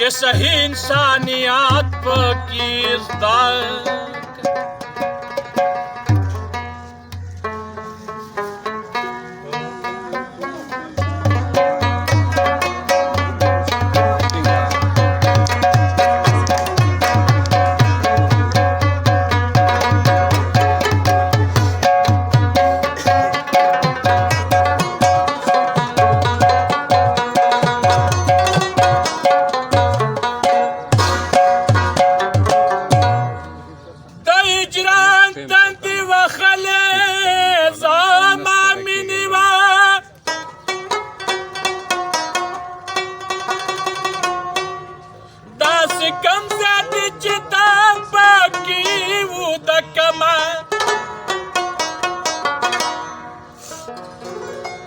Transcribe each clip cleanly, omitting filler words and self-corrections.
چې صحیح انسانیت پکې زده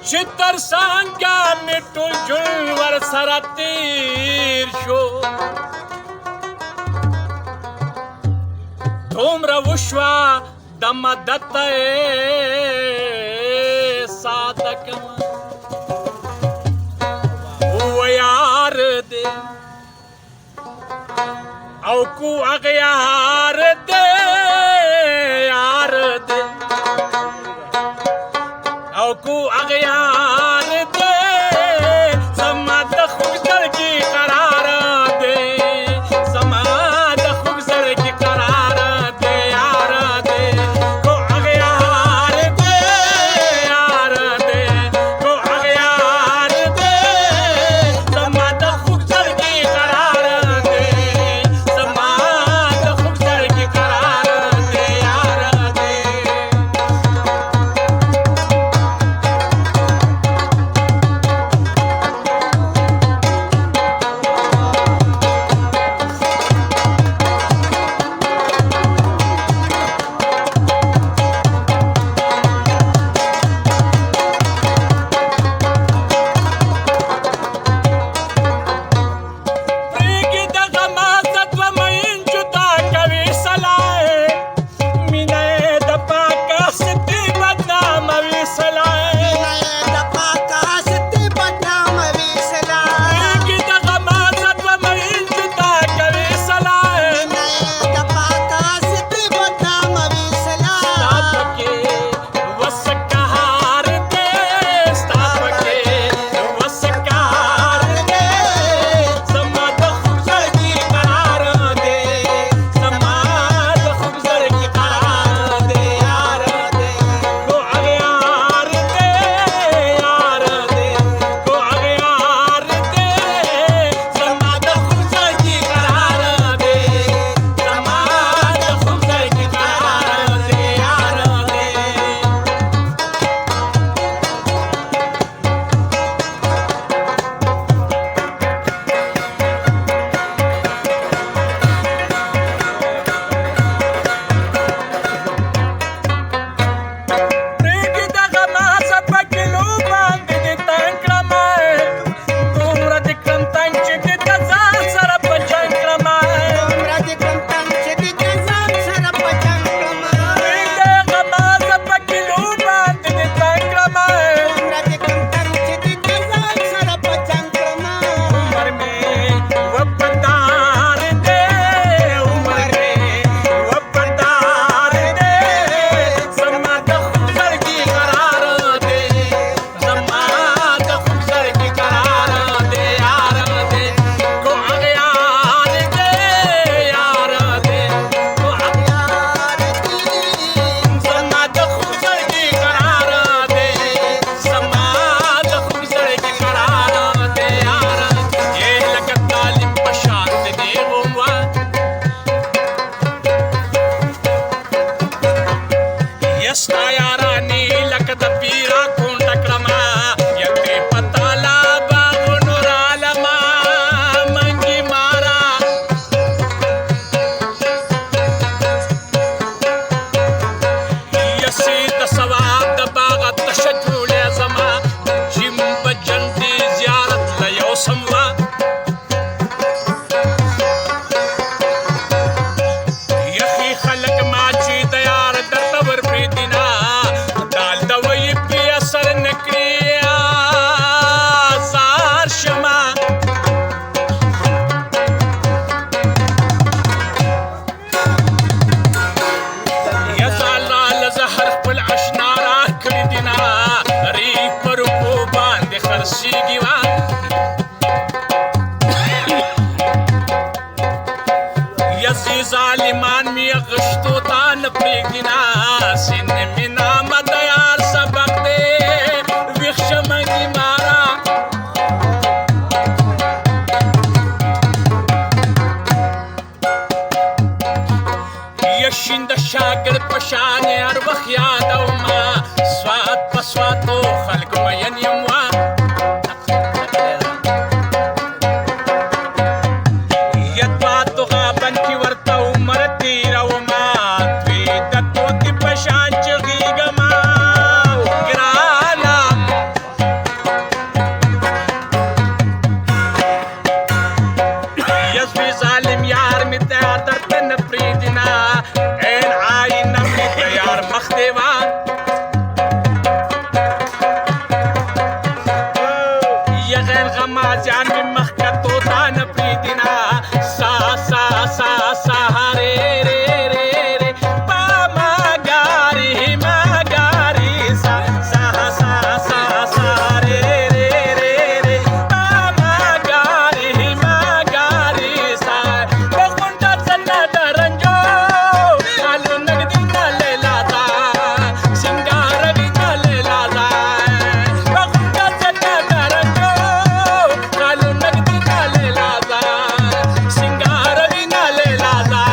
چې تر څنګه مې ټول ژوند ورسره تېر شو دومره وشوه د مدد ته یې ساده کړمه ووه یار دی او کو هغه یار دی یار دی او کو اغیار دے زما د خوږ زړګي قرار دے زما د خوږ زړګي قرار دے یار دے کو اغیار دے یار دے کو اغیار دے زما د خوږ زړګي قرار دے زما د خوږ یزی ظالمان می غشتو تا نپریگدینا سین می نام دیار سبق دے ویخش منگی مارا یشند شاگرد پشان هر وخت یادو ما سوات پسواتو خلق مین یموا یدواتو غابن کی ورتا عمر تیرو ما دوی دتو کی پشان چغیگا ما گرانا یزوی ظالم یار می تیار درتن پریدنا این آئین می تیار مختیوان یغین غمازیان می مخکتو تا نپریدنا سا سا سا سا رے رے رے رے پا ما گاری سا سا سا سا سا رے رے رے رے پا ما گاری سا بخونتا چنا درنجو آلو نگدی نا لے لاتا سنگار بھی نا لے لاتا بخونتا چنا درنجو آلو نگدی نا لے لاتا سنگار بھی نا لے لاتا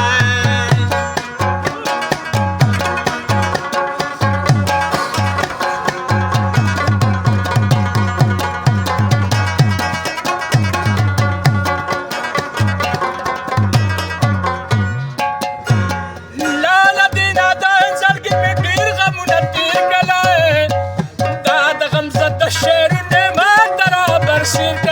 لالا دینا دا انزل کی میں دیر غمونا تیر کلائے دا غمزت شیرون ما ترا برسیر